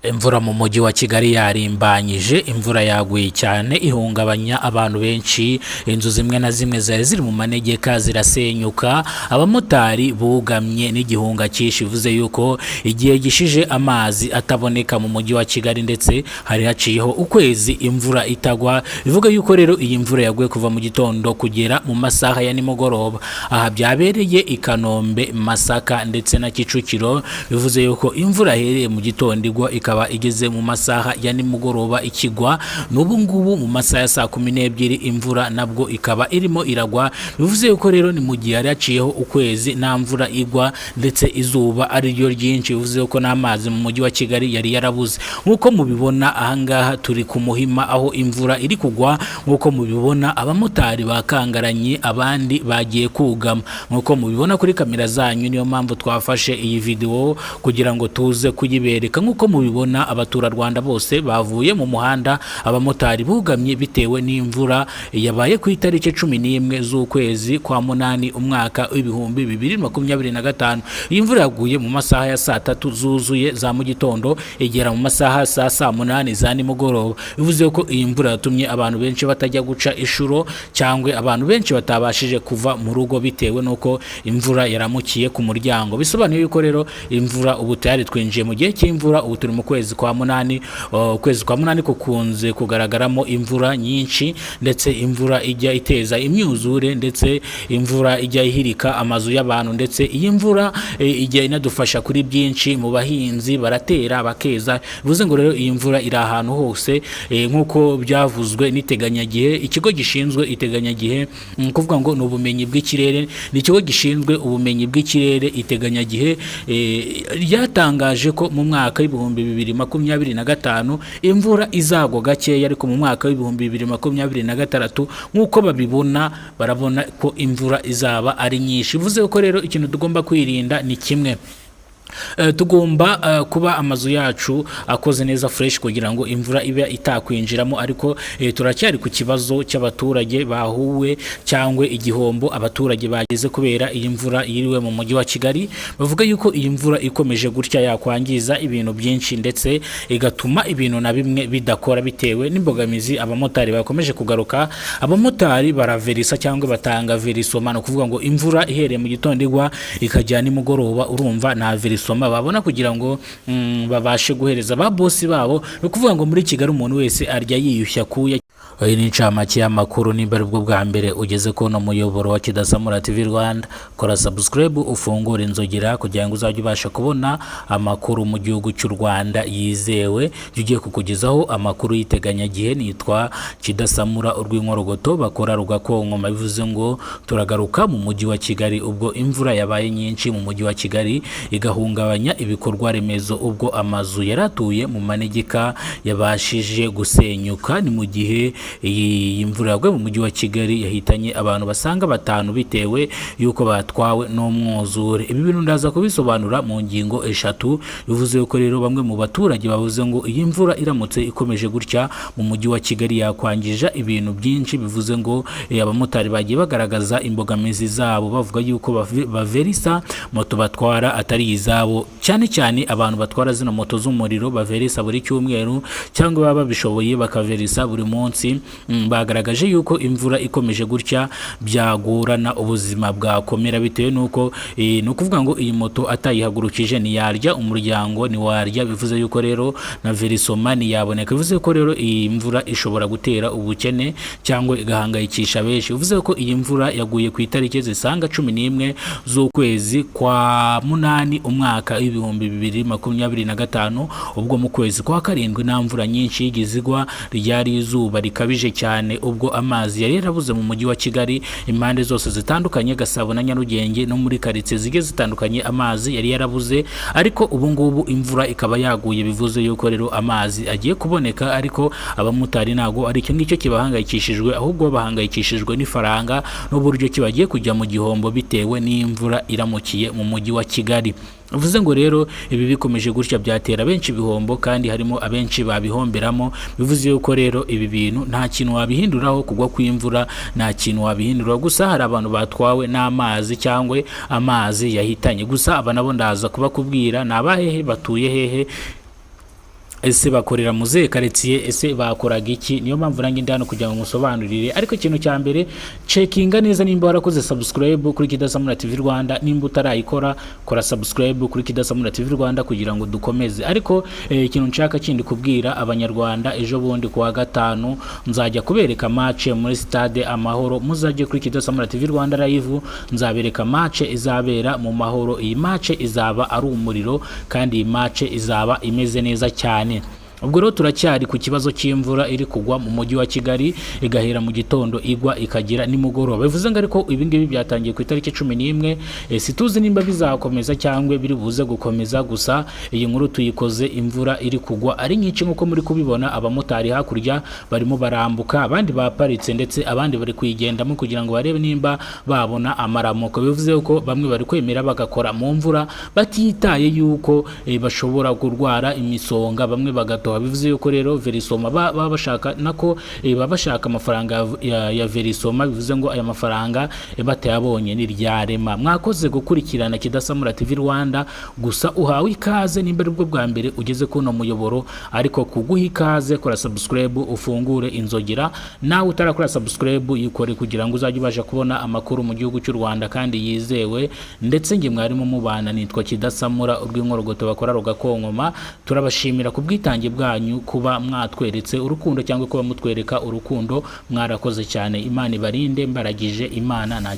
Imvura mu mujyi wa Kigali yarimbanyije, imvura yaguye cyane ihungabanya abantu benshi, inzu zimwe na zimwe zari ziri mu manegeka zirasenyuka, abamotari bugamye n'igihunga cyinshi, bivuze yuko igihe gishije amazi ataboneka mu mujyi wa Kigali ndetse hari haciyeho ukwezi imvura itagwa, bivuga yuko rero iyi mvura yaguye kuva mu gitondo kugera mu masaha ya nimugoroba. Aha byabereye i Kanombe, Masaka ndetse na Kicukiro, bivuze yuko imvura yahereye mu gitondo igwa ikaba igeze mu masaha ya nimugoroba ikigwa, n'ubu ngubu mu masaha ya saa 12 imvura nabwo ikaba irimo iragwa, bivuze yuko rero ni mu gihe yari yaciyeho ukwezi nta mvura igwa ndetse izuba ari ryo ryinshi, bivuze yuko n'amazi mu mujyi wa Kigali yari yarabuze. Nk'uko mubibona ahangaha turi ku Muhima aho imvura iri kugwa, nk'uko mubibona abamotari bakangaranye abandi bagiye kugama, nk'uko mubibona kuri kamera zanyu, niyo mpamvu twafashe iyi video kugira ngo tuze kuyibereka. Nk'uko mubibona abaturarwanda bose bavuye mu muhanda, abamotari bugamye bitewe n'imvura yabaye ku itariki 11 z'ukwezi kwa munani umwaka w'ibihumbi 2025. Iyi mvura yaguye mu masaha ya saa 3 zuzuye za mu gitondo igera mu masaha saa 8 za nimugoroba, bivuze ko iyi mvura yatumye abantu benshi batajya guca ishuro cyangwa abantu benshi batabashije kuva mu rugo bitewe nuko imvura yaramukiye ku muryango. Bisobanuye yuko rero imvura ubu tayari twinjiye mu gihe cy'imvura, ubu turi mu kwezi kwa munani. Ukwezi kwa munani kukunze kugaragaramo imvura nyinshi, ndetse imvura ijya iteza imyuzure, ndetse imvura ijya ihirika amazu y'abantu, ndetse iyi mvura ijya inadufasha kuri byinshi. Mu bahinzi baratera bakeza, bivuze ngo rero iyi mvura iri ahantu hose, nk'uko byavuzwe n'iteganyagihe. Ikigo gishinzwe iteganyagihe kuvuga ngo ni ubumenyi bw'ikirere, ni ikigo gishinzwe ubumenyi bw'ikirere iteganyagihe, ryatangaje ko mu mwaka w'ibihumbi 2025 imvura izagwa gakeya, ariko mu mwaka w'ibihumbi 2026 nk'uko babibona barabona ko imvura izaba ari nyinshi. Bivuze ko rero ikintu tugomba kwirinda ni kimwe, tugomba kuba amazu yacu akoze neza fresh kugira ngo imvura ibe itakwinjiramo, ariko turacyari ku kibazo cy'abaturage bahuwe cyangwa igihombo abaturage bageze kubera iyi mvura yiriwe mu mujyi wa Kigali. Bavuga yuko iyi mvura ikomeje gutya yakwangiza ibintu byinshi, ndetse igatuma ibintu na bimwe bidakora bitewe n'imbogamizi abamotari bakomeje kugaruka. Abamotari baraverisa cyangwa batanga verisoma, no kuvuga ngo imvura ihereye mu gitondo igwa ikajya nimugoroba, urumva na verisoma babona kugira ngo babashe guhereza ba bosi babo. No kuvuga ngo muri Kigali umuntu wese arya yiyushya kuya. Iyi ni incamake y'amakuru. Nimba aribwo bwa mbere ugeze ko no muyoboro wa Kidasamura TV Rwanda, kora subscribe ufungure inzogera kugira ngo uzajye ubasha kubona amakuru mu gihugu cy'u Rwanda yizewe. Ugiye kukugezaho amakuru y'iteganyagihe, nitwa Kidasamura urw'inkorogoto bakora rugakonkoma. Bivuze ngo turagaruka mu mujyi wa Kigali ubwo imvura yabaye nyinshi mu mujyi wa Kigali igahungabanya ibikorwa remezo, ubwo amazu yaratuye mu manegeka yabashije gusenyuka. Ni mu gihe iyi mvura yaguye mu mujyi wa Kigali yahitanye abantu basaga 5 bitewe yuko batwawe n'umwuzure. Ibi bintu ndaza kubisobanura mu ngingo 3. Bivuze yuko rero bamwe mu baturage bavuze ngo iyi mvura iramutse ikomeje gutya mu mujyi wa Kigali yakwangije ibintu byinshi. Bivuze ngo abamotari bagiye bagaragaza imbogamizi zabo, bavuga yuko baverisa moto batwara atari izabo, cyane cyane abantu batwara zino moto z'umuriro baverisa buri cyumweru cyangwa baba bishoboye bakaverisa buri munsi. Bagaragaje yuko imvura ikomeje gutya byagorana ubuzima bwakomera, bitewe nuko no kuvuga ngo iyi moto atayihagurukije ntiyarya, umuryango ntiwarya. Bivuze yuko rero na verisoma ntiyaboneka. Bivuze ko rero iyi mvura ishobora gutera ubukene cyangwa igahangayikisha benshi. Bivuze ko iyi mvura yaguye ku itariki zisanga 11 z'ukwezi kwa munani umwaka w'ibihumbi 2025, ubwo mu kwezi kwa karindwi nta mvura nyinshi yigizigwa, ryari izuba rikabije cyane, ubwo amazi yari yarabuze mu mujyi wa Kigali impande zose zitandukanye, Gasabo na Nyarugenge no muri karitsiye zige zitandukanye amazi yari yarabuze. Ariko ubu ngubu imvura ikaba yaguye, bivuze yuko rero amazi agiye kuboneka. Ariko abamotari ntago ari icyo ngicyo kibahangayikishijwe, ahubwo bahangayikishijwe n'ifaranga n'uburyo kibagiye kujya mu gihombo bitewe n'imvura iramukiye mu mujyi wa Kigali. Bivuze ngo rero ibi bikomeje gutya byatera benshi ibihombo, kandi harimo abenshi babihomberamo. Bivuze yuko rero ibi bintu nta kintu wabihinduraho, kugwa kw'imvura nta kintu wabihindura. Gusa hari abantu batwawe n'amazi cyangwa amazi yahitanye. Gusa aba nabo ndaza kubakubwira ni abahehe, batuye hehe, ese bakorera mu zihe karitsiye, ese bakoraga iki? Niyo mpamvu nanjye ndi hano kugira ngo musobanurire. Ariko ikintu cya mbere, cekinga neza nimba warakoze subscribe kuri Kidasamura TV Rwanda. Nimba utarayikora, kora subscribe kuri Kidasamura TV Rwanda kugira ngo dukomeze. Ariko ikintu nshaka kindi kubwira abanyarwanda, ejo bundi kuwa gatanu nzajya kubereka match muri stade Amahoro. Muzajye kuri Kidasamura TV Rwanda live, nzabereka match izabera mu Mahoro. Iyi match izaba ari umuriro kandi iyi match izaba imeze neza cyane. Ubwo rero turacyari ku kibazo cy'imvura iri kugwa mu mujyi wa Kigali, igahera mu gitondo igwa ikagira nimugoroba. Bivuze ngo ariko ibi ngibi byatangiye ku itariki 11, situzi nimba bizakomeza cyangwa biri buze gukomeza. Gusa iyi nkuru tuyikoze imvura iri kugwa ari nyinshi nkuko muri kubibona. Abamotari hakurya barimo barambuka, abandi baparitse ndetse abandi bari kuyigendamo kugira ngo barebe nimba babona amaramuko. Bivuze ko bamwe bari kwemera bagakora mu mvura batitaye yuko bashobora kurwara imisonga, bamwe bagatoha. Bivuze yuko rero Verisoma baba bashaka nako baba bashaka amafaranga ya Verisoma. Bivuze ngo aya mafaranga batayabonye ni ryarema. Mwakoze gukurikirana Kidasamura TV Rwanda, gusa uhawe ikaze nimba ari bwo bwa mbere ugeze kuno muyoboro. Ariko kuguha ikaze, kora subscribe ufungure inzogera. Nawe utarakora subscribe yikore kugira ngo uzajye ubasha kubona amakuru mu gihugu cy'u Rwanda kandi yizewe. Ndetse nge mwarimu mubana nitwa Kidasamura, urw'inkorogoto bakora rugakonkoma. Turabashimira kubwitange bwanyu kuba mwatweretse urukundo cyangwa kuba mutwereka urukundo. Mwarakoze cyane. Imana ibarinde, mbaragije Imana nta